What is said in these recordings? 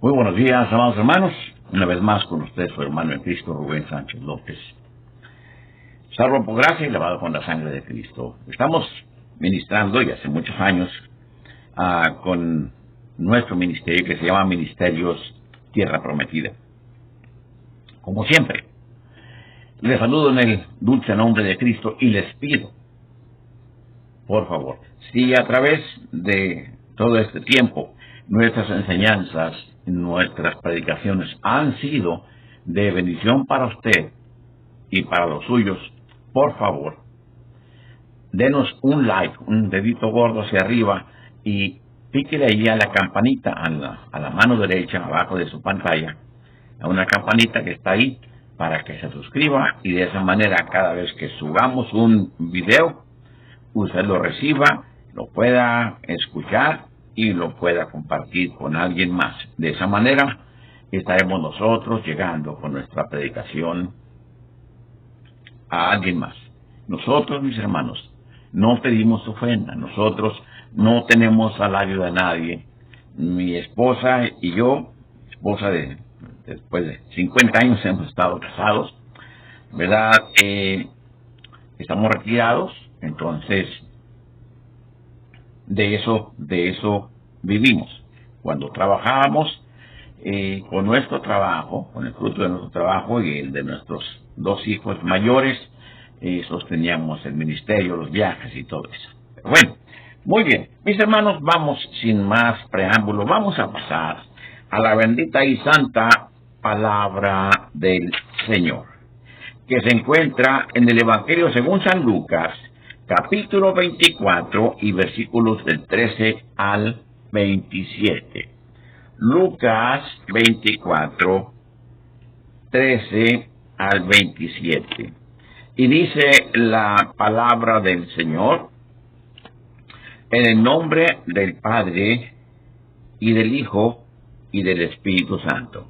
Muy buenos días, amados hermanos. Una vez más con ustedes, su hermano en Cristo, Rubén Sánchez López. Salvo por gracia y lavado con la sangre de Cristo. Estamos ministrando, y hace muchos años, con nuestro ministerio que se llama Ministerios Tierra Prometida. Como siempre, les saludo en el dulce nombre de Cristo y les pido, por favor, si a través de todo este tiempo nuestras enseñanzas, nuestras predicaciones han sido de bendición para usted y para los suyos, por favor, denos un like, un dedito gordo hacia arriba y píquele ahí a la campanita, a la mano derecha, abajo de su pantalla, a una campanita que está ahí para que se suscriba y de esa manera cada vez que subamos un video, usted lo reciba, lo pueda escuchar y lo pueda compartir con alguien más. De esa manera estaremos nosotros llegando con nuestra predicación a alguien más. Nosotros, mis hermanos, no pedimos ofrenda, nosotros no tenemos salario de nadie. Mi esposa y yo, después de 50 años hemos estado casados, ¿verdad? Estamos retirados, entonces de eso vivimos. Cuando trabajábamos, con nuestro trabajo, con el fruto de nuestro trabajo y el de nuestros dos hijos mayores, sosteníamos el ministerio, los viajes y todo eso. Pero bueno, muy bien, mis hermanos, vamos sin más preámbulo, vamos a pasar a la bendita y santa palabra del Señor, que se encuentra en el Evangelio según San Lucas, capítulo 24 y versículos del 13 al 27. Lucas 24, 13 al 27. Y dice la palabra del Señor: en el nombre del Padre, y del Hijo, y del Espíritu Santo.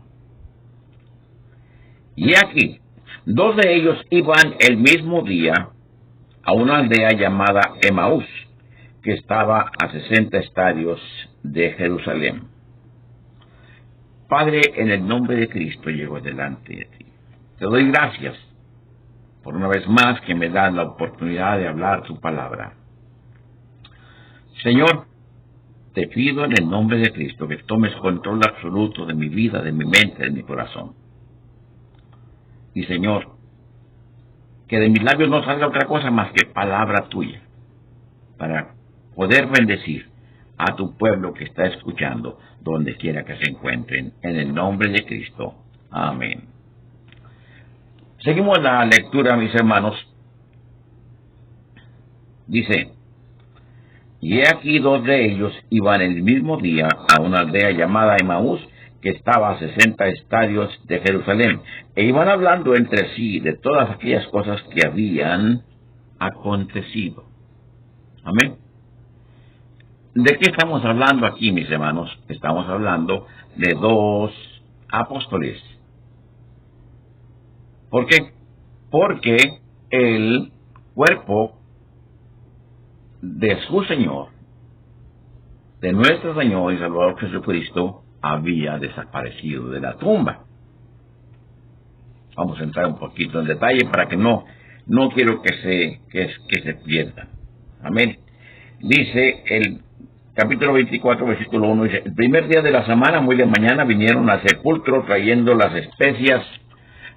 Y aquí, dos de ellos iban el mismo día a una aldea llamada Emaús, que estaba a 60 estadios de Jerusalén. Padre, en el nombre de Cristo llego delante de ti. Te doy gracias por una vez más que me das la oportunidad de hablar tu palabra. Señor, te pido en el nombre de Cristo que tomes control absoluto de mi vida, de mi mente, de mi corazón. Y Señor, que de mis labios no salga otra cosa más que palabra tuya, para poder bendecir a tu pueblo que está escuchando, donde quiera que se encuentren, en el nombre de Cristo. Amén. Seguimos la lectura, mis hermanos. Dice: y he aquí dos de ellos iban el mismo día a una aldea llamada Emaús, que estaba a 60 estadios de Jerusalén, e iban hablando entre sí de todas aquellas cosas que habían acontecido. Amén. ¿De qué estamos hablando aquí, mis hermanos? Estamos hablando de dos apóstoles. ¿Por qué? Porque el cuerpo de su Señor, de nuestro Señor y Salvador Jesucristo, había desaparecido de la tumba. Vamos a entrar un poquito en detalle para que no quiero que se pierda. Amén. Dice el capítulo 24, versículo 1, dice: el primer día de la semana, muy de mañana, vinieron al sepulcro trayendo las especias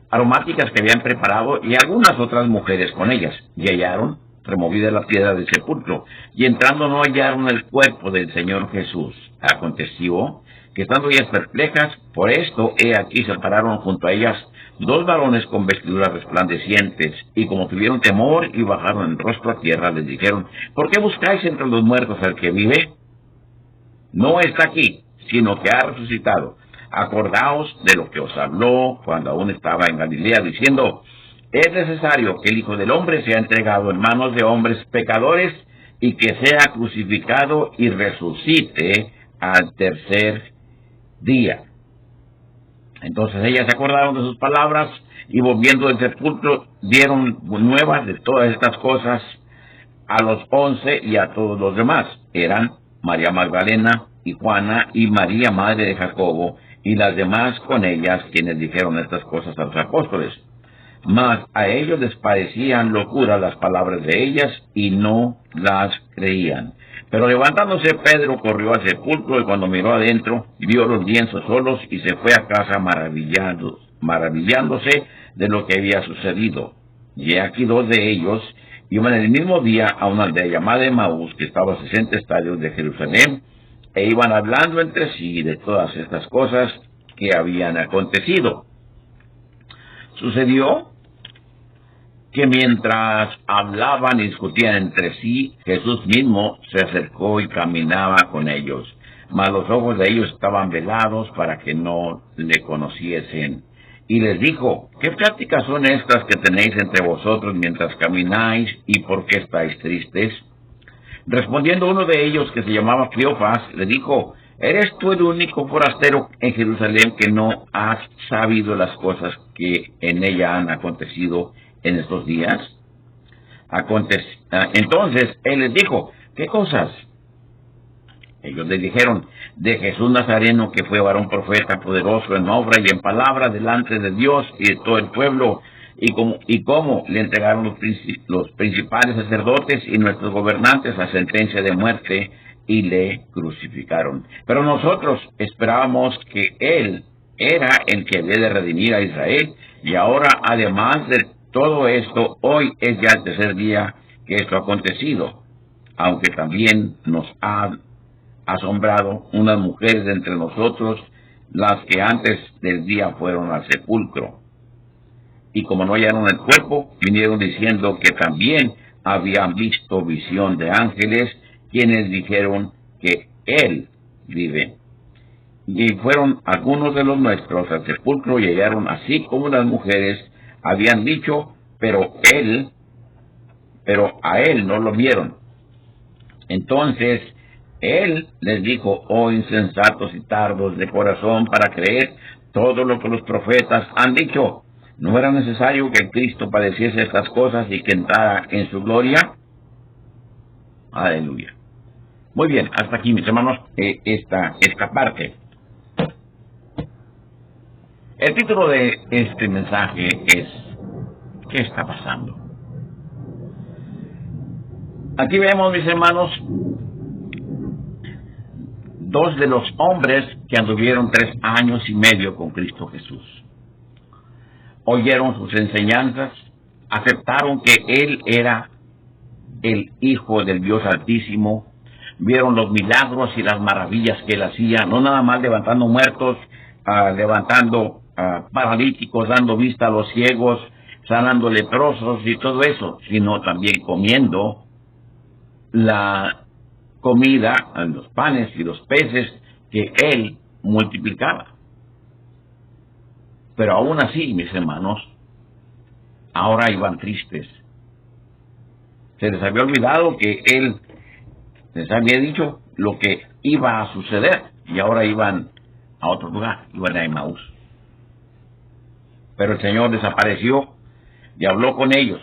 aromáticas que habían preparado y algunas otras mujeres con ellas, y hallaron removida la piedra del sepulcro, y entrando no hallaron el cuerpo del Señor Jesús. Aconteció que, estando ellas perplejas por esto, he aquí se pararon junto a ellas dos varones con vestiduras resplandecientes, y como tuvieron temor y bajaron el rostro a tierra, les dijeron: ¿por qué buscáis entre los muertos al que vive? No está aquí, sino que ha resucitado. Acordaos de lo que os habló cuando aún estaba en Galilea, diciendo: es necesario que el Hijo del Hombre sea entregado en manos de hombres pecadores, y que sea crucificado y resucite al tercer día. Entonces ellas se acordaron de sus palabras, y volviendo del sepulcro dieron nuevas de todas estas cosas a los 11 y a todos los demás. Eran María Magdalena y Juana y María, madre de Jacobo, y las demás con ellas, quienes dijeron estas cosas a los apóstoles. Mas a ellos les parecían locura las palabras de ellas, y no las creían. Pero levantándose, Pedro corrió al sepulcro, y cuando miró adentro, vio los lienzos solos, y se fue a casa maravillándose de lo que había sucedido. Y aquí dos de ellos iban el mismo día a una aldea llamada Emaús, que estaba a 60 estadios de Jerusalén, e iban hablando entre sí de todas estas cosas que habían acontecido. Sucedió que mientras hablaban y discutían entre sí, Jesús mismo se acercó y caminaba con ellos, mas los ojos de ellos estaban velados para que no le conociesen. Y les dijo: ¿Qué pláticas son estas que tenéis entre vosotros mientras camináis, y por qué estáis tristes? Respondiendo uno de ellos, que se llamaba Cleofas, le dijo: ¿Eres tú el único forastero en Jerusalén que no has sabido las cosas que en ella han acontecido en estos días? Entonces él les dijo: ¿Qué cosas? Ellos le dijeron: de Jesús Nazareno, que fue varón profeta, poderoso en obra y en palabra delante de Dios y de todo el pueblo, y cómo le entregaron los principales sacerdotes y nuestros gobernantes a sentencia de muerte, y le crucificaron. Pero nosotros esperábamos que Él era el que había de redimir a Israel, y ahora, además de todo esto, hoy es ya el tercer día que esto ha acontecido, aunque también nos ha asombrado unas mujeres de entre nosotros, las que antes del día fueron al sepulcro, y como no hallaron el cuerpo, vinieron diciendo que también habían visto visión de ángeles, quienes dijeron que Él vive. Y fueron algunos de los nuestros al sepulcro, y hallaron así como las mujeres habían dicho, pero a Él no lo vieron. Entonces Él les dijo: oh insensatos y tardos de corazón para creer todo lo que los profetas han dicho. ¿No era necesario que Cristo padeciese estas cosas y que entrara en su gloria? Aleluya. Muy bien, hasta aquí, mis hermanos, esta parte. El título de este mensaje es: ¿qué está pasando? Aquí vemos, mis hermanos, dos de los hombres que anduvieron 3 años y medio con Cristo Jesús. Oyeron sus enseñanzas, aceptaron que Él era el Hijo del Dios Altísimo, vieron los milagros y las maravillas que Él hacía, no nada más levantando muertos, levantando paralíticos, dando vista a los ciegos, sanando leprosos y todo eso, sino también comiendo la comida, los panes y los peces que Él multiplicaba. Pero aún así, mis hermanos, ahora iban tristes. Se les había olvidado que Él les había dicho lo que iba a suceder, y ahora iban a otro lugar, iban a Emaús. Pero el Señor desapareció y habló con ellos,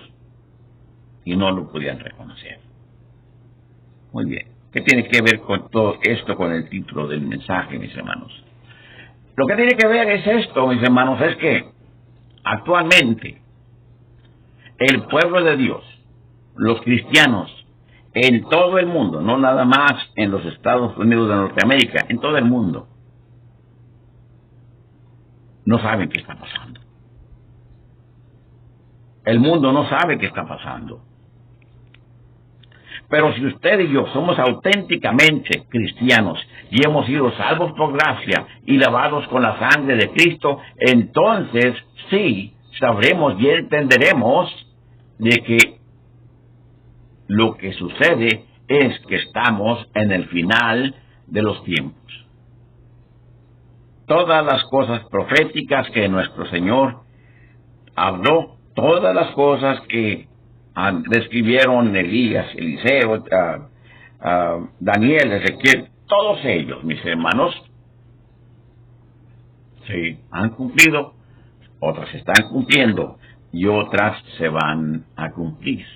y no lo podían reconocer. Muy bien. ¿Qué tiene que ver con todo esto, con el título del mensaje, mis hermanos? Lo que tiene que ver es esto, mis hermanos, es que actualmente el pueblo de Dios, los cristianos, en todo el mundo, no nada más en los Estados Unidos de Norteamérica, en todo el mundo, no saben qué está pasando. El mundo no sabe qué está pasando. Pero si usted y yo somos auténticamente cristianos y hemos sido salvos por gracia y lavados con la sangre de Cristo, entonces sí sabremos y entenderemos de que lo que sucede es que estamos en el final de los tiempos. Todas las cosas proféticas que nuestro Señor habló, todas las cosas que describieron Elías, Eliseo, Daniel, Ezequiel, todos ellos, mis hermanos, sí, han cumplido, otras están cumpliendo y otras se van a cumplir.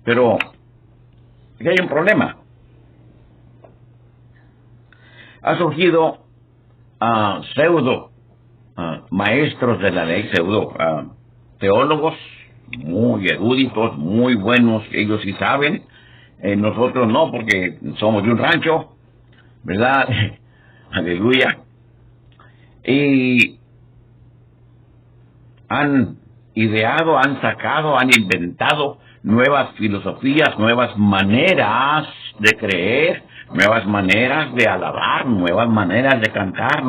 Pero aquí hay un problema. Ha surgido pseudo maestros de la ley, pseudo teólogos, muy eruditos, muy buenos, ellos sí saben, nosotros no, porque somos de un rancho, ¿verdad? Aleluya. Y han ideado, han sacado, han inventado nuevas filosofías, nuevas maneras de creer, nuevas maneras de alabar, nuevas maneras de cantar,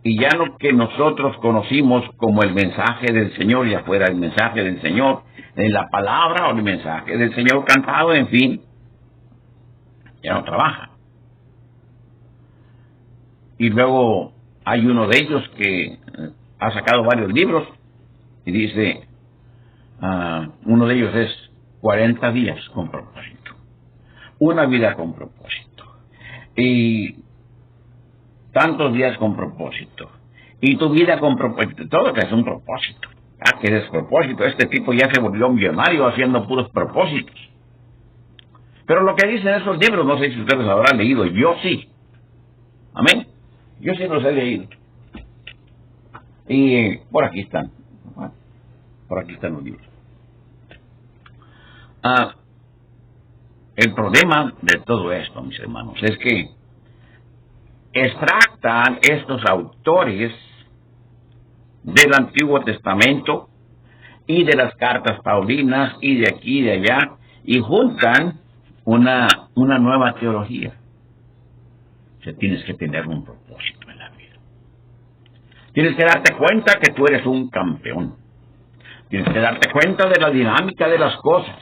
y ya lo que nosotros conocimos como el mensaje del Señor, ya fuera el mensaje del Señor en la palabra o el mensaje del Señor cantado, en fin, ya no trabaja. Y luego hay uno de ellos que ha sacado varios libros y dice, uno de ellos es 40 días con propósito, una vida con propósito, y tantos días con propósito, y tu vida con propósito, todo que es un propósito. ¿Qué despropósito? Este tipo ya se volvió millonario haciendo puros propósitos. Pero lo que dicen esos libros, no sé si ustedes habrán leído, yo sí. Amén. Yo sí los he leído. Y por aquí están. Por aquí están los libros. El problema de todo esto, mis hermanos, es que extractan estos autores del Antiguo Testamento y de las cartas paulinas y de aquí y de allá y juntan una nueva teología. O sea, tienes que tener un propósito en la vida. Tienes que darte cuenta que tú eres un campeón. Tienes que darte cuenta de la dinámica de las cosas.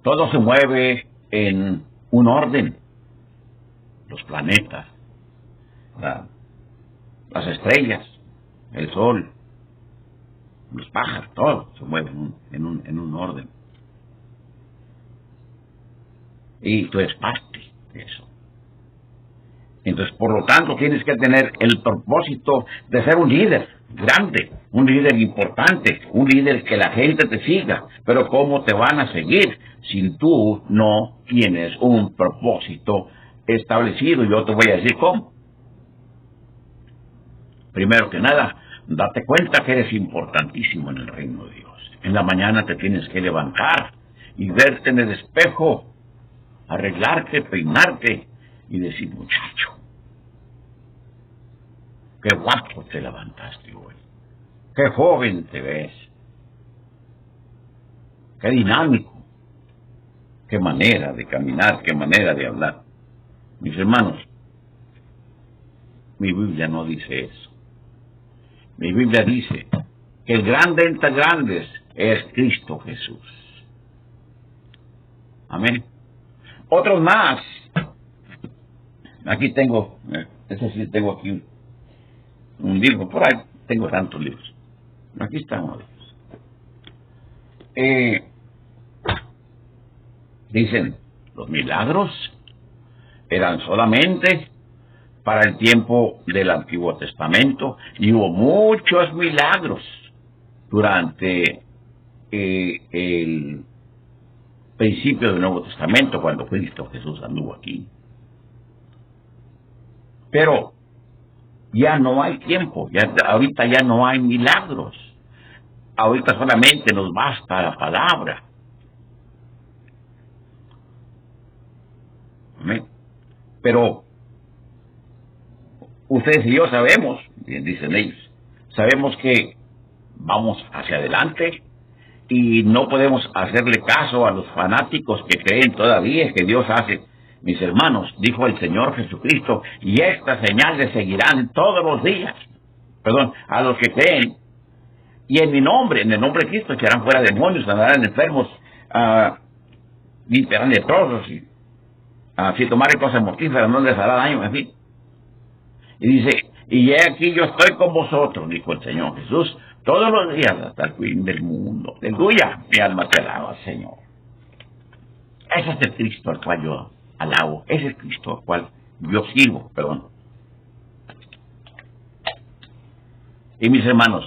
Todo se mueve en un orden. Los planetas, las estrellas, el sol, los pájaros, todo se mueve en un orden. Y tú eres parte de eso. Entonces, por lo tanto, tienes que tener el propósito de ser un líder grande, un líder importante, un líder que la gente te siga. Pero ¿cómo te van a seguir si tú no tienes un propósito establecido? Yo te voy a decir cómo. Primero que nada, date cuenta que eres importantísimo en el reino de Dios. En la mañana te tienes que levantar y verte en el espejo, arreglarte, peinarte y decir, muchacho, qué guapo te levantaste hoy, qué joven te ves, qué dinámico, qué manera de caminar, qué manera de hablar. Mis hermanos, mi Biblia no dice eso. Mi Biblia dice que el grande entre grandes es Cristo Jesús. Amén. Otros más. Aquí tengo, tengo aquí un libro, por ahí tengo tantos libros. Aquí está uno de ellos. Dicen, los milagros eran solamente para el tiempo del Antiguo Testamento y hubo muchos milagros durante el principio del Nuevo Testamento, cuando Cristo Jesús anduvo aquí. Pero ya no hay tiempo, ahorita ya no hay milagros. Ahorita solamente nos basta la palabra. ¿Amén? Pero ustedes y yo sabemos, bien dicen ellos, sabemos que vamos hacia adelante y no podemos hacerle caso a los fanáticos que creen todavía que Dios hace. Mis hermanos, dijo el Señor Jesucristo, y estas señales seguirán todos los días, a los que creen, y en mi nombre, en el nombre de Cristo, echarán fuera demonios, andarán enfermos, limpiarán leprosos, y si tomaren cosas mortíferas no les hará daño, en fin. Y dice, y he aquí yo estoy con vosotros, dijo el Señor Jesús, todos los días hasta el fin del mundo. Aleluya, mi alma te alaba, Señor. Ese es el Cristo al cual yo alabo, ese es el Cristo al cual yo sirvo, Y mis hermanos,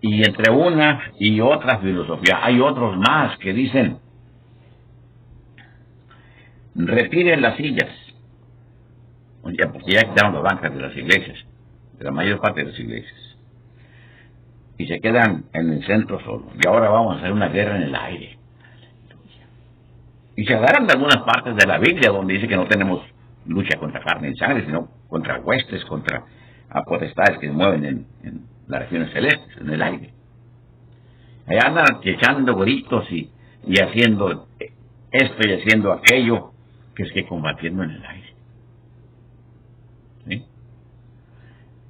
y entre una y otra filosofía, hay otros más que dicen, retiren las sillas. Ya, porque ya quitaron las bancas de las iglesias, de la mayor parte de las iglesias. Y se quedan en el centro solos. Y ahora vamos a hacer una guerra en el aire. Y se agarran de algunas partes de la Biblia donde dice que no tenemos lucha contra carne y sangre, sino contra huestes, contra potestades que se mueven en las regiones celestes, en el aire. Allá andan echando gritos y haciendo esto y haciendo aquello, que es que combatiendo en el aire. ¿Sí?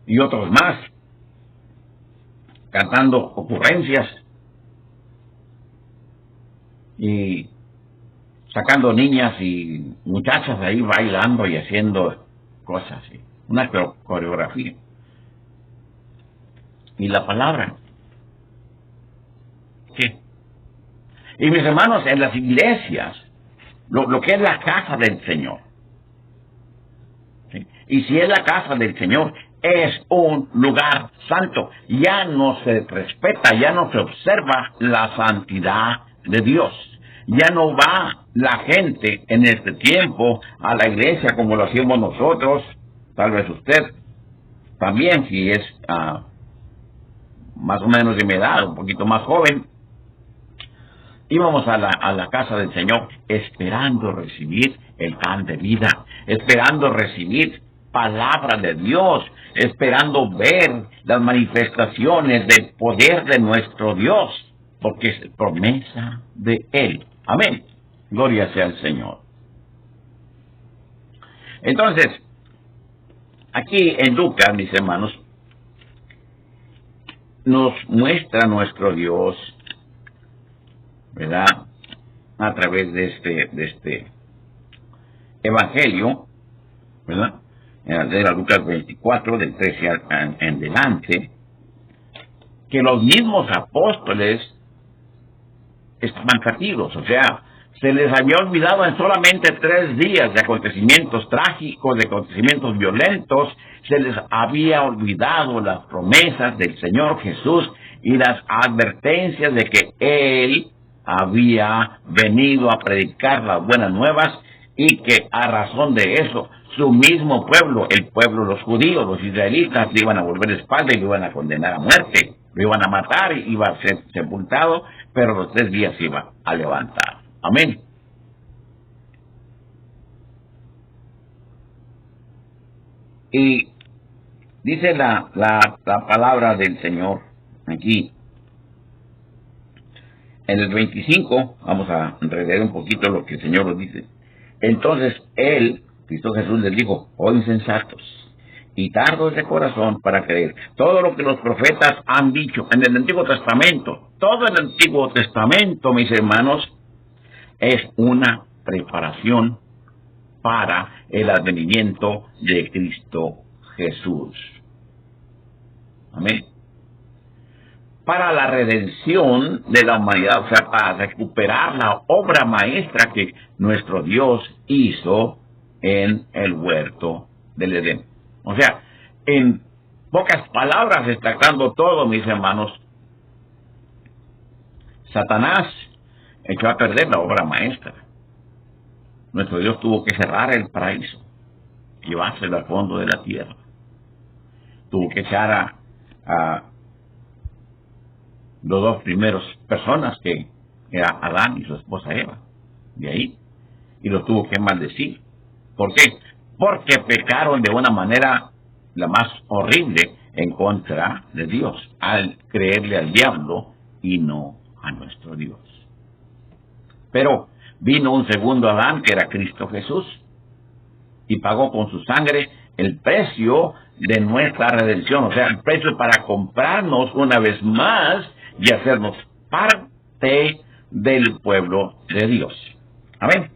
Y otros más, cantando ocurrencias y sacando niñas y muchachas ahí bailando y haciendo cosas, ¿sí? Una coreografía. Y la palabra, ¿qué? Y mis hermanos, en las iglesias, lo que es la casa del Señor, ¿sí? Y si es la casa del Señor, es un lugar santo. Ya no se respeta, ya no se observa la santidad de Dios. Ya no va la gente en este tiempo a la iglesia como lo hacíamos nosotros, tal vez usted también, si es más o menos de mi edad, un poquito más joven. Íbamos a la casa del Señor esperando recibir el pan de vida, esperando recibir palabra de Dios, esperando ver las manifestaciones del poder de nuestro Dios, porque es promesa de Él. Amén. Gloria sea al Señor. Entonces, aquí en Lucas, mis hermanos, nos muestra nuestro Dios, ¿verdad?, a través de este evangelio, ¿verdad?, de la Lucas 24, del 13 en delante, que los mismos apóstoles estaban perdidos. O sea, se les había olvidado en solamente 3 días de acontecimientos trágicos, de acontecimientos violentos, se les había olvidado las promesas del Señor Jesús y las advertencias de que Él había venido a predicar las buenas nuevas, y que a razón de eso su mismo pueblo, el pueblo de los judíos, los israelitas, le iban a volver la espalda y lo iban a condenar a muerte, lo iban a matar, y iba a ser sepultado, pero los 3 días se iba a levantar. Amén. Y dice la palabra del Señor aquí en el 25, vamos a releer un poquito lo que el Señor nos dice. Entonces Él, Cristo Jesús, les dijo: oh insensatos y tardos de corazón para creer todo lo que los profetas han dicho en el Antiguo Testamento. Todo el Antiguo Testamento, mis hermanos, es una preparación para el advenimiento de Cristo Jesús. Amén. Para la redención de la humanidad, o sea, para recuperar la obra maestra que nuestro Dios hizo en el huerto del Edén. O sea, en pocas palabras, destacando todo, mis hermanos, Satanás echó a perder la obra maestra. Nuestro Dios tuvo que cerrar el paraíso, llevárselo al fondo de la tierra. Tuvo que echar a los 2 primeros personas, que era Adán y su esposa Eva, de ahí, y los tuvo que maldecir. ¿Por qué? Porque pecaron de una manera la más horrible en contra de Dios, al creerle al diablo y no a nuestro Dios. Pero vino un segundo Adán, que era Cristo Jesús, y pagó con su sangre el precio de nuestra redención, o sea, el precio para comprarnos una vez más y hacernos parte del pueblo de Dios. Amén.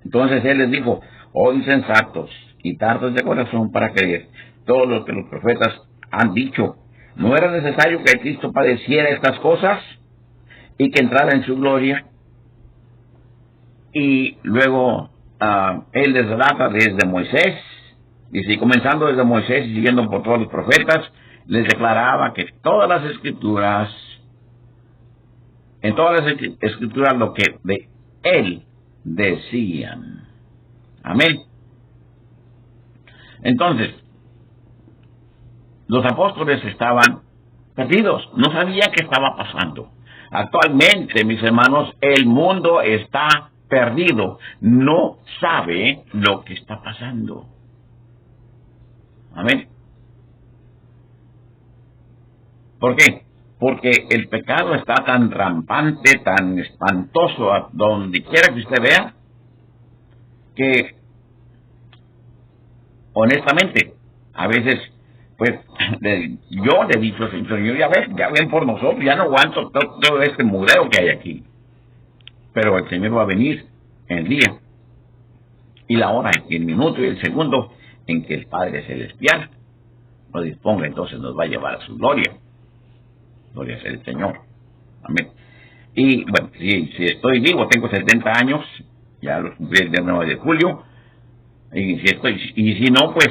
Entonces Él les dijo: oh insensatos y tardos de corazón para creer todo lo que los profetas han dicho. ¿No era necesario que Cristo padeciera estas cosas y que entrara en su gloria? Y luego Él les relata desde Moisés, dice, y comenzando desde Moisés y siguiendo por todos los profetas, les declaraba que todas las escrituras, en todas las escrituras, lo que de Él decían. Amén. Entonces, los apóstoles estaban perdidos, no sabían qué estaba pasando. Actualmente, mis hermanos, el mundo está perdido, no sabe lo que está pasando. Amén. ¿Por qué? Porque el pecado está tan rampante, tan espantoso, a donde quiera que usted vea, que honestamente, a veces, pues, yo le he dicho, Señor, ya ven por nosotros, ya no aguanto todo este mugreo que hay aquí. Pero el Señor va a venir el día, y la hora, y el minuto, y el segundo, en que el Padre Celestial lo disponga, entonces nos va a llevar a su gloria. Gloria sea el Señor. Amén. Y, bueno, si estoy vivo, tengo 70 años, ya los cumplí el 9 de julio, y si no, pues,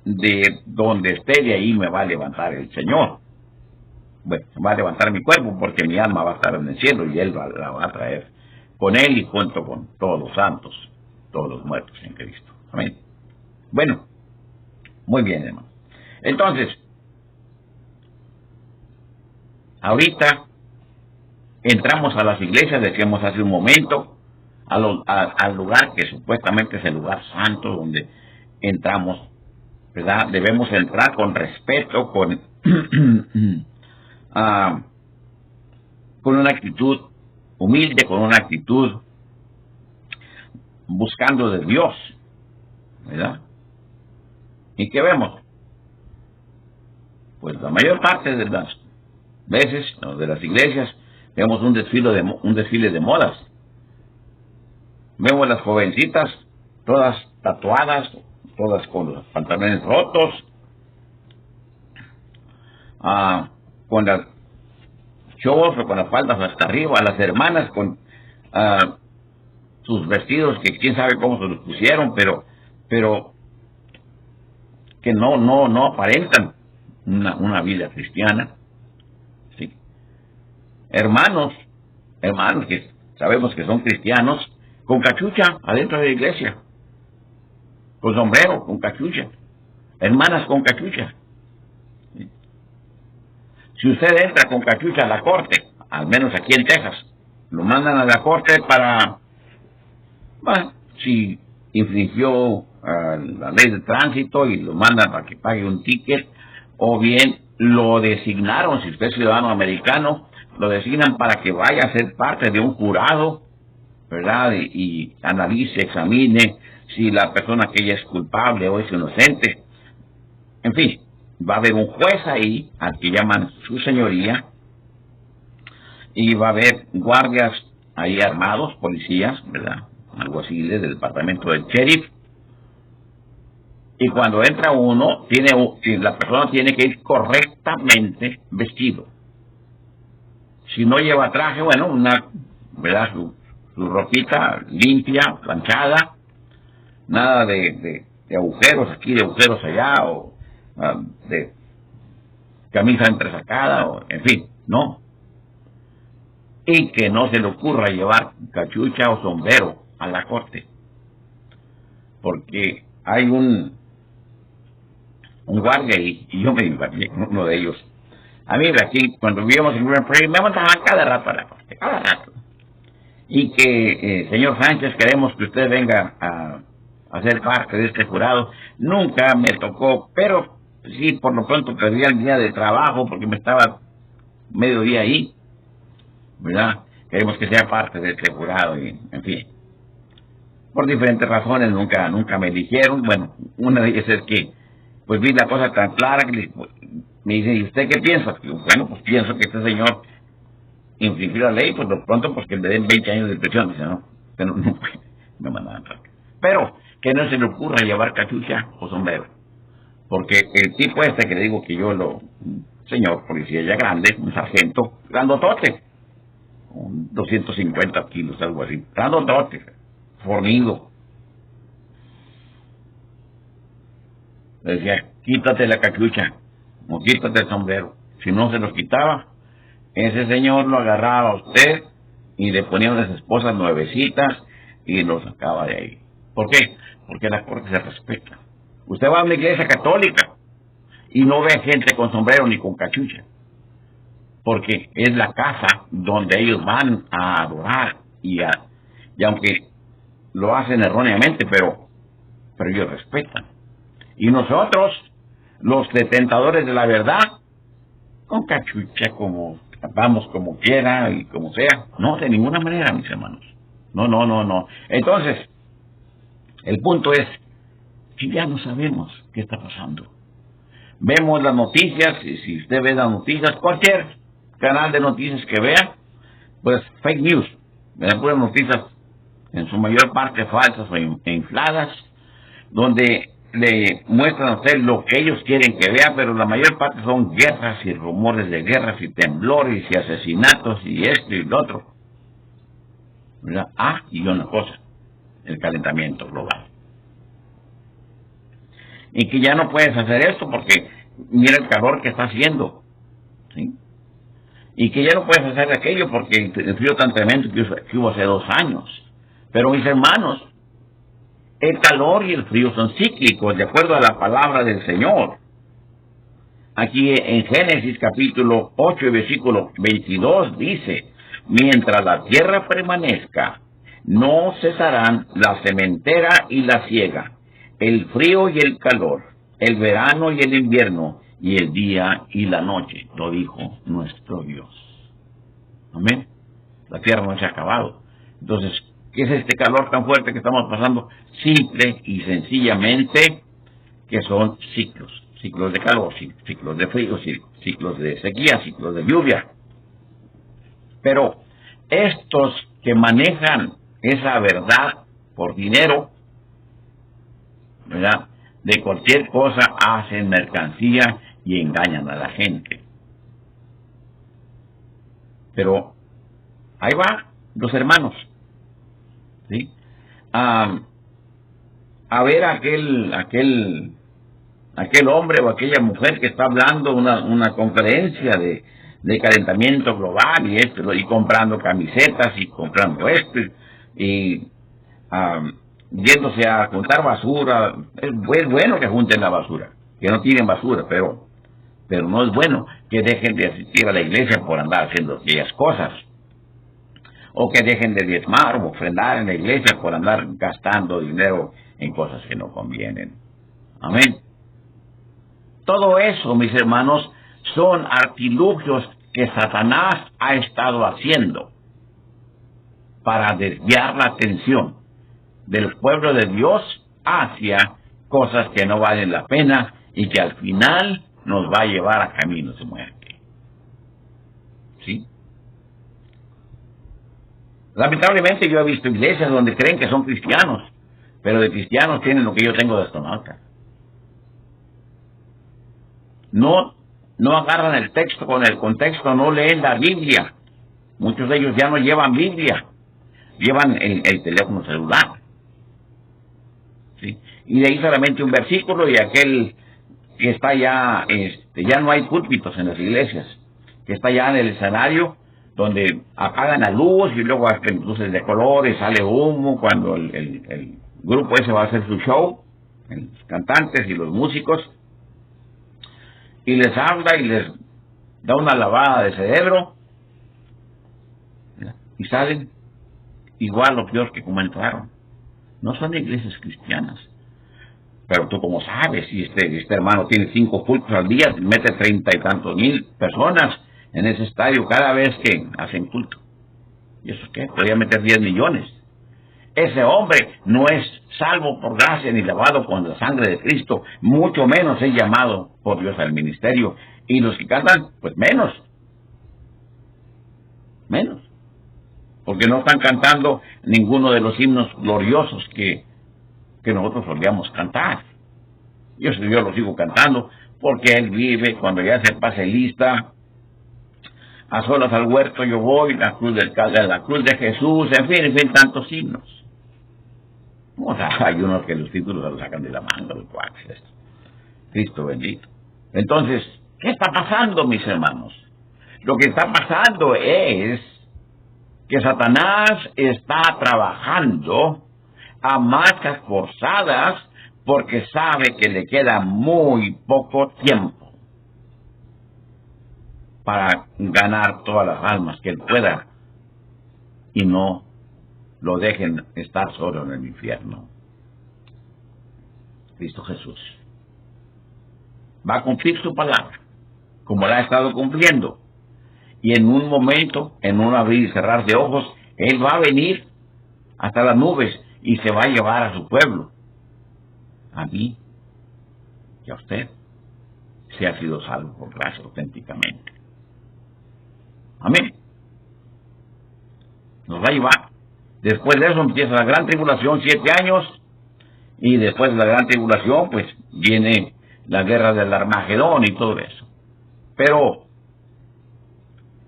de donde esté, de ahí me va a levantar el Señor. Bueno, va a levantar mi cuerpo porque mi alma va a estar en el cielo y Él la va a traer con Él y junto con todos los santos, todos los muertos en Cristo. Amén. Bueno, muy bien, hermano. Entonces, ahorita entramos a las iglesias, decíamos hace un momento, al lugar que supuestamente es el lugar santo donde entramos, ¿verdad? Debemos entrar con respeto, con una actitud humilde, con una actitud buscando de Dios, ¿verdad? ¿Y qué vemos? Pues la mayor parte de las veces, ¿no?, de las iglesias, vemos un desfile de modas. Vemos las jovencitas, todas tatuadas, todas con los pantalones rotos, con las shorts o con las faldas hasta arriba, las hermanas con sus vestidos que quién sabe cómo se los pusieron, pero que no aparentan una vida cristiana. ¿Sí? Hermanos que sabemos que son cristianos, con cachucha adentro de la iglesia, con sombrero, con cachucha, hermanas con cachucha. ¿Sí? Si usted entra con cachucha a la corte, al menos aquí en Texas, lo mandan a la corte para, bueno, si infringió la ley de tránsito y lo mandan para que pague un ticket, o bien lo designaron, si usted es ciudadano americano, lo designan para que vaya a ser parte de un jurado, ¿verdad? Y analice, examine si la persona que ella es culpable o es inocente. En fin, va a haber un juez ahí, al que llaman su señoría, y va a haber guardias ahí armados, policías, ¿verdad? Alguaciles del departamento del sheriff. Y cuando entra uno, la persona tiene que ir correctamente vestido. Si no lleva traje, bueno, ¿verdad? Su ropita limpia, planchada, nada de agujeros aquí, de agujeros allá, o de camisa entresacada, o en fin, no. Y que no se le ocurra llevar cachucha o sombrero a la corte, porque hay un guardia ahí, y yo me divertí con uno de ellos. A mí, aquí, cuando vivíamos en Grand Prairie, me mandaban cada rato a la corte, cada rato. Y que, señor Sánchez, queremos que usted venga a ser parte de este jurado. Nunca me tocó, pero sí, por lo pronto perdí el día de trabajo porque me estaba medio día ahí, ¿verdad? Queremos que sea parte de este jurado y, en fin. Por diferentes razones nunca me eligieron. Bueno, una de ellas es que, pues vi la cosa tan clara que me dice, ¿y usted qué piensa? Bueno, pues pienso que este señor infringir la ley, pues de pronto, pues que le den 20 años de prisión. Dice, no, usted no puede, me mandan atrás. Pero que no se le ocurra llevar cachucha o sombrero, porque el tipo este que le digo que señor policía ya grande, un sargento, grandotote, 250 kilos, algo así, grandotote, fornido, le decía, quítate la cachucha, o quítate el sombrero. Si no se los quitaba, ese señor lo agarraba a usted y le ponía unas esposas nuevecitas y los sacaba de ahí. ¿Por qué? Porque la corte se respeta. Usted va a una iglesia católica y no ve gente con sombrero ni con cachucha, porque es la casa donde ellos van a adorar y aunque lo hacen erróneamente, pero ellos respetan. Y nosotros, los detentadores de la verdad, con cachucha, como vamos como quiera y como sea, no, de ninguna manera, mis hermanos. No. Entonces, el punto es que ya no sabemos qué está pasando. Vemos las noticias, y si usted ve las noticias, cualquier canal de noticias que vea, pues fake news, puras noticias en su mayor parte falsas e infladas, donde le muestran a usted lo que ellos quieren que vea, pero la mayor parte son guerras y rumores de guerras y temblores y asesinatos y esto y lo otro, ¿verdad? Y una cosa, el calentamiento global. Y que ya no puedes hacer esto porque mira el calor que está haciendo, ¿sí? Y que ya no puedes hacer aquello porque el frío tan tremendo que hubo hace 2 años. Pero mis hermanos, el calor y el frío son cíclicos, de acuerdo a la palabra del Señor. Aquí en Génesis capítulo 8 y versículo 22 dice: mientras la tierra permanezca, no cesarán la sementera y la siega, el frío y el calor, el verano y el invierno, y el día y la noche, lo dijo nuestro Dios. Amén. La tierra no se ha acabado. Entonces, ¿qué es este calor tan fuerte que estamos pasando? Simple y sencillamente que son ciclos. Ciclos de calor, ciclos de frío, ciclos de sequía, ciclos de lluvia. Pero estos que manejan esa verdad por dinero, ¿verdad?, de cualquier cosa hacen mercancía y engañan a la gente. Pero ahí va los hermanos, ¿sí? A ver aquel hombre o aquella mujer que está hablando una conferencia de calentamiento global y esto, y comprando camisetas y comprando esto y yéndose a juntar basura. Es bueno que junten la basura, que no tiren basura, pero no es bueno que dejen de asistir a la iglesia por andar haciendo aquellas cosas, o que dejen de diezmar o ofrendar en la iglesia por andar gastando dinero en cosas que no convienen. Amén. Todo eso, mis hermanos, son artilugios que Satanás ha estado haciendo para desviar la atención del pueblo de Dios hacia cosas que no valen la pena y que al final nos va a llevar a caminos de muerte. ¿Sí? Lamentablemente yo he visto iglesias donde creen que son cristianos, pero de cristianos tienen lo que yo tengo de astronauta. No agarran el texto con el contexto, no leen la Biblia. Muchos de ellos ya no llevan Biblia, llevan el teléfono celular, ¿sí? Y de ahí solamente un versículo, y aquel que está ya, ya no hay púlpitos en las iglesias, que está ya en el escenario, donde apagan la luz y luego hacen luces de colores, sale humo cuando el grupo ese va a hacer su show, los cantantes y los músicos, y les habla y les da una lavada de cerebro, ¿verdad?, y salen igual o peor que como entraron. No son iglesias cristianas. Pero tú como sabes, si este hermano tiene 5 cultos al día, mete 30 y tantos mil personas en ese estadio cada vez que hacen culto. ¿Y eso qué? Podría meter 10 millones. Ese hombre no es salvo por gracia ni lavado con la sangre de Cristo, mucho menos es llamado por Dios al ministerio. Y los que cantan, pues menos. Porque no están cantando ninguno de los himnos gloriosos que nosotros solíamos cantar. Yo lo sigo cantando, porque Él vive, cuando ya se pase lista, a solas al huerto yo voy, la cruz de Jesús, en fin, tantos himnos. O sea, hay unos que los títulos los sacan de la manga, los cuates. Cristo bendito. Entonces, ¿qué está pasando, mis hermanos? Lo que está pasando es que Satanás está trabajando a marchas forzadas porque sabe que le queda muy poco tiempo para ganar todas las almas que él pueda y no lo dejen estar solo en el infierno. Cristo Jesús va a cumplir su palabra, como la ha estado cumpliendo. Y en un momento, en un abrir y cerrar de ojos, Él va a venir hasta las nubes y se va a llevar a su pueblo. A mí y a usted, si ha sido salvo por gracia auténticamente. Amén. Nos va a llevar. Después de eso empieza la gran tribulación, 7 años. Y después de la gran tribulación, pues viene la guerra del Armagedón y todo eso. Pero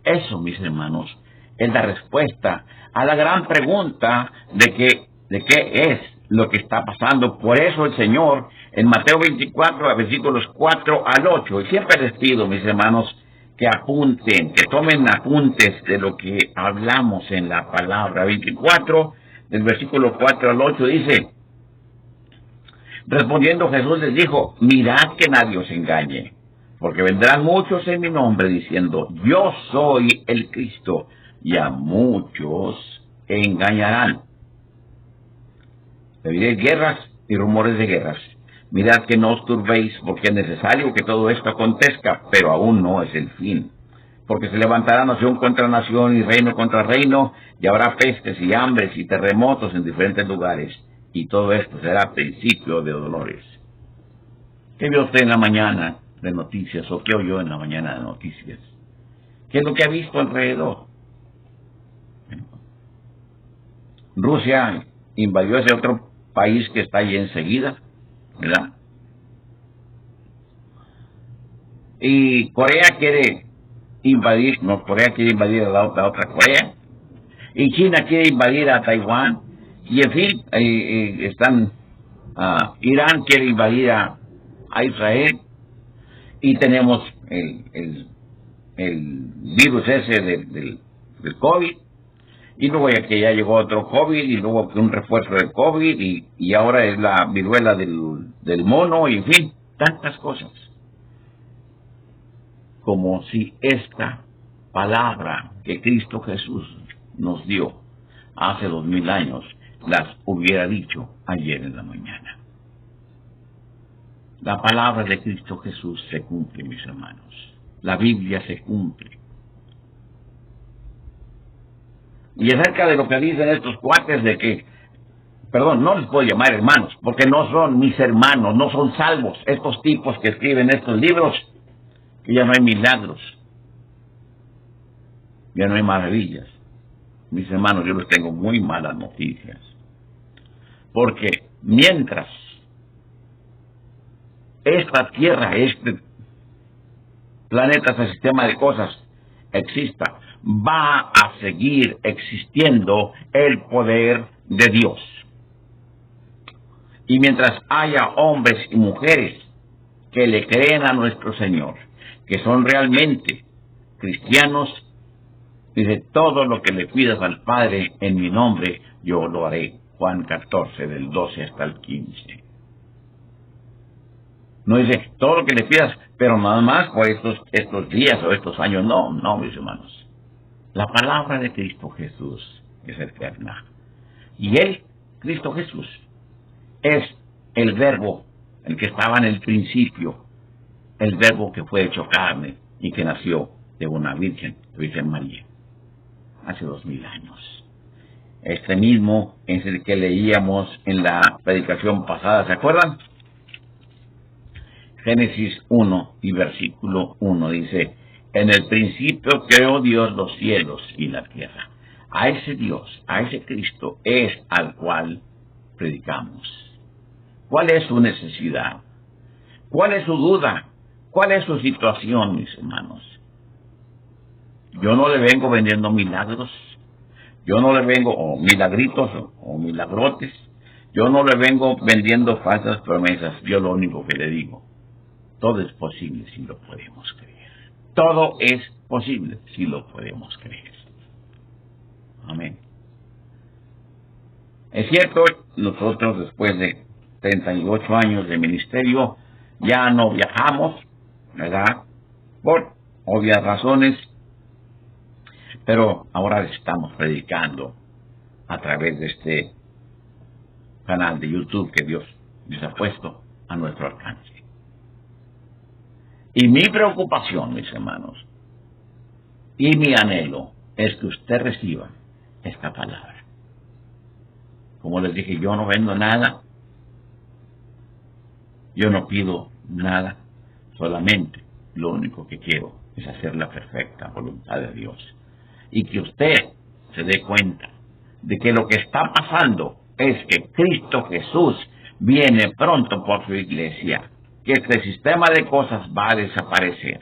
eso, mis hermanos, es la respuesta a la gran pregunta de qué es lo que está pasando. Por eso el Señor, en Mateo 24, versículos 4 al 8, y siempre les pido, mis hermanos, que apunten, que tomen apuntes de lo que hablamos en la palabra. 24, del versículo 4 al 8, dice: respondiendo Jesús les dijo, mirad que nadie os engañe, porque vendrán muchos en mi nombre diciendo, yo soy el Cristo, y a muchos engañarán. Oiréis guerras y rumores de guerras. Mirad que no os turbéis, porque es necesario que todo esto acontezca, pero aún no es el fin. Porque se levantará nación contra nación y reino contra reino, y habrá pestes y hambres y terremotos en diferentes lugares. Y todo esto será principio de dolores. ¿Qué vio usted en la mañana de noticias o qué oyó en la mañana de noticias? ¿Qué es lo que ha visto alrededor? Rusia invadió ese otro país que está ahí enseguida, ¿verdad? Y Corea quiere invadir a la otra Corea. Y China quiere invadir a Taiwán. Y en fin, Irán quiere invadir a Israel. Y tenemos el virus ese del COVID. Y luego que ya llegó otro COVID, y luego un refuerzo del COVID, y ahora es la viruela del mono, y en fin, tantas cosas. Como si esta palabra que Cristo Jesús nos dio hace 2000 años, las hubiera dicho ayer en la mañana. La palabra de Cristo Jesús se cumple, mis hermanos. La Biblia se cumple. Y acerca de lo que dicen estos cuates de que, no les puedo llamar hermanos, porque no son mis hermanos, no son salvos, estos tipos que escriben estos libros, que ya no hay milagros, ya no hay maravillas. Mis hermanos, yo les tengo muy malas noticias, porque mientras esta tierra, este planeta, este sistema de cosas exista, va a seguir existiendo el poder de Dios. Y mientras haya hombres y mujeres que le creen a nuestro Señor, que son realmente cristianos, dice, todo lo que le pidas al Padre en mi nombre, yo lo haré. Juan 14, del 12 hasta el 15. No dice, todo lo que le pidas, pero nada más por estos días o estos años. No, mis hermanos. La palabra de Cristo Jesús es eterna. Y Él, Cristo Jesús, es el verbo, el que estaba en el principio, el verbo que fue hecho carne y que nació de una Virgen María, hace 2000 años. Este mismo es el que leíamos en la predicación pasada, ¿se acuerdan? Génesis 1 y versículo 1 dice, en el principio creó Dios los cielos y la tierra. A ese Dios, a ese Cristo es al cual predicamos. ¿Cuál es su necesidad? ¿Cuál es su duda? ¿Cuál es su situación, mis hermanos? Yo no le vengo vendiendo milagros. Yo no le vengo, o milagritos, o milagrotes. Yo no le vengo vendiendo falsas promesas. Yo lo único que le digo, todo es posible si lo podemos creer. Todo es posible si lo podemos creer. Amén. Es cierto, nosotros después de 38 años de ministerio ya no viajamos, ¿verdad? Por obvias razones, pero ahora estamos predicando a través de este canal de YouTube que Dios nos ha puesto a nuestro alcance. Y mi preocupación, mis hermanos, y mi anhelo es que usted reciba esta palabra. Como les dije, yo no vendo nada, yo no pido nada, solamente lo único que quiero es hacer la perfecta voluntad de Dios. Y que usted se dé cuenta de que lo que está pasando es que Cristo Jesús viene pronto por su iglesia, que este sistema de cosas va a desaparecer.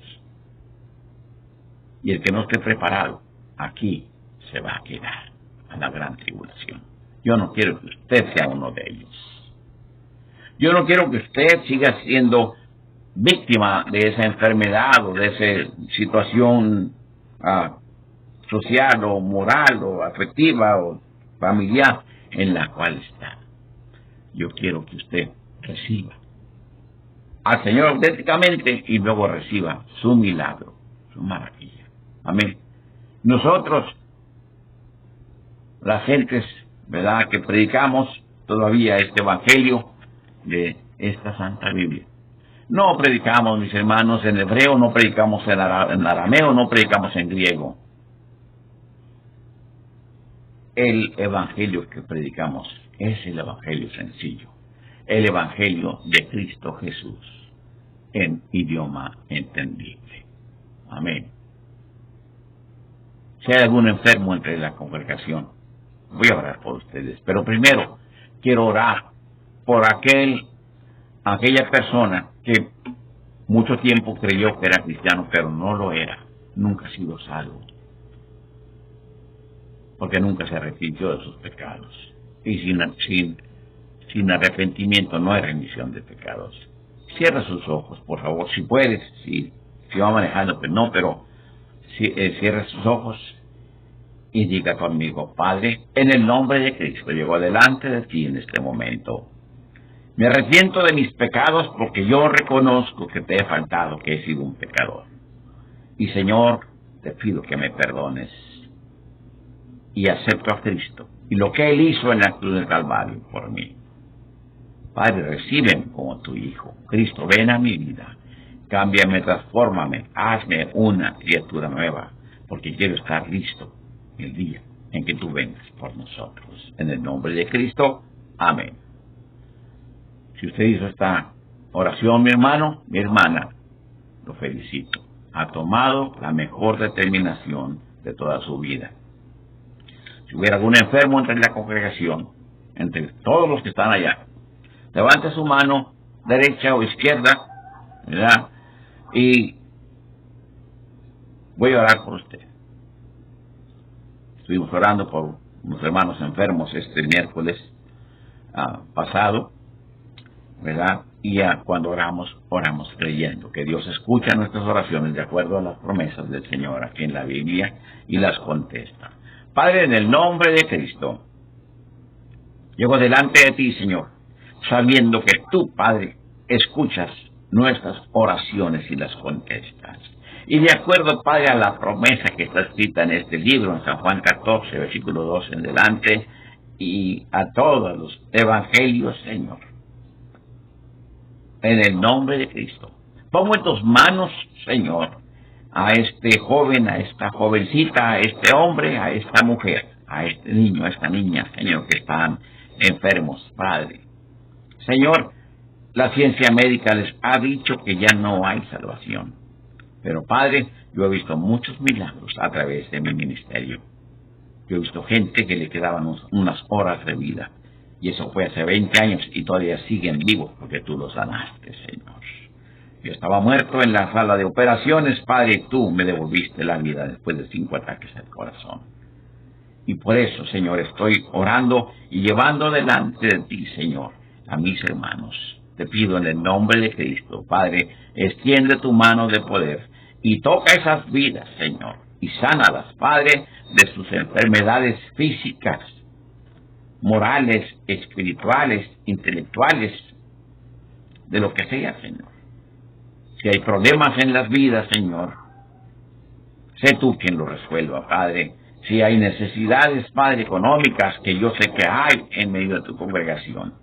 Y el que no esté preparado, aquí se va a quedar a la gran tribulación. Yo no quiero que usted sea uno de ellos. Yo no quiero que usted siga siendo víctima de esa enfermedad o de esa situación social o moral o afectiva o familiar en la cual está. Yo quiero que usted reciba al Señor auténticamente y luego reciba su milagro, su maravilla. Amén. Nosotros, las gentes, ¿verdad?, que predicamos todavía este evangelio de esta Santa Biblia. No predicamos, mis hermanos, en hebreo, no predicamos en arameo, no predicamos en griego. El evangelio que predicamos es el evangelio sencillo, el evangelio de Cristo Jesús en idioma entendible. Amén. Si hay algún enfermo entre la congregación, voy a orar por ustedes, pero primero quiero orar por aquella persona que mucho tiempo creyó que era cristiano, pero no lo era, nunca ha sido salvo, porque nunca se arrepintió de sus pecados. Y sin arrepentimiento no hay remisión de pecados. Cierra sus ojos, por favor, si puedes, si va manejando, pero no, pero cierra sus ojos y diga conmigo: Padre, en el nombre de Cristo, llego delante de ti en este momento. Me arrepiento de mis pecados porque yo reconozco que te he faltado, que he sido un pecador. Y Señor, te pido que me perdones. Y acepto a Cristo y lo que Él hizo en la cruz del Calvario por mí. Padre, recíbeme como tu Hijo. Cristo, ven a mi vida. Cámbiame, transfórmame, hazme una criatura nueva, porque quiero estar listo el día en que tú vengas por nosotros. En el nombre de Cristo, amén. Si usted hizo esta oración, mi hermano, mi hermana, lo felicito. Ha tomado la mejor determinación de toda su vida. Si hubiera algún enfermo entre la congregación, entre todos los que están allá, levante su mano derecha o izquierda, ¿verdad? Y voy a orar por usted. Estuvimos orando por unos hermanos enfermos este miércoles pasado, ¿verdad? Y cuando oramos creyendo que Dios escucha nuestras oraciones de acuerdo a las promesas del Señor aquí en la Biblia y las contesta. Padre, en el nombre de Cristo, llego delante de ti, Señor, sabiendo que tú, Padre, escuchas nuestras oraciones y las contestas. Y de acuerdo, Padre, a la promesa que está escrita en este libro, en San Juan 14, versículo 2 en delante, y a todos los evangelios, Señor, en el nombre de Cristo, pongo en tus manos, Señor, a este joven, a esta jovencita, a este hombre, a esta mujer, a este niño, a esta niña, Señor, que están enfermos, Padre. Señor, la ciencia médica les ha dicho que ya no hay salvación. Pero, Padre, yo he visto muchos milagros a través de mi ministerio. Yo he visto gente que le quedaban unas horas de vida. Y eso fue hace 20 años y todavía siguen vivos porque tú los sanaste, Señor. Yo estaba muerto en la sala de operaciones, Padre, y tú me devolviste la vida después de 5 ataques al corazón. Y por eso, Señor, estoy orando y llevando delante de ti, Señor, a mis hermanos. Te pido en el nombre de Cristo, Padre, extiende tu mano de poder y toca esas vidas, Señor, y sánalas, Padre, de sus enfermedades físicas, morales, espirituales, intelectuales, de lo que sea, Señor. Si hay problemas en las vidas, Señor, sé tú quien lo resuelva, Padre. Si hay necesidades, Padre, económicas, que yo sé que hay en medio de tu congregación,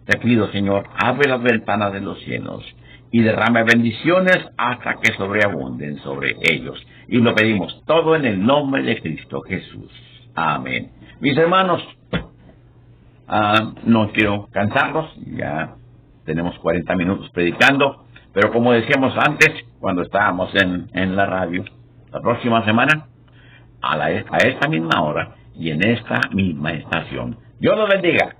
te pido, Señor, abre las ventanas de los cielos y derrame bendiciones hasta que sobreabunden sobre ellos. Y lo pedimos todo en el nombre de Cristo Jesús. Amén. Mis hermanos, no quiero cansarlos, ya tenemos 40 minutos predicando, pero como decíamos antes, cuando estábamos en la radio, la próxima semana, a esta misma hora y en esta misma estación. Dios los bendiga.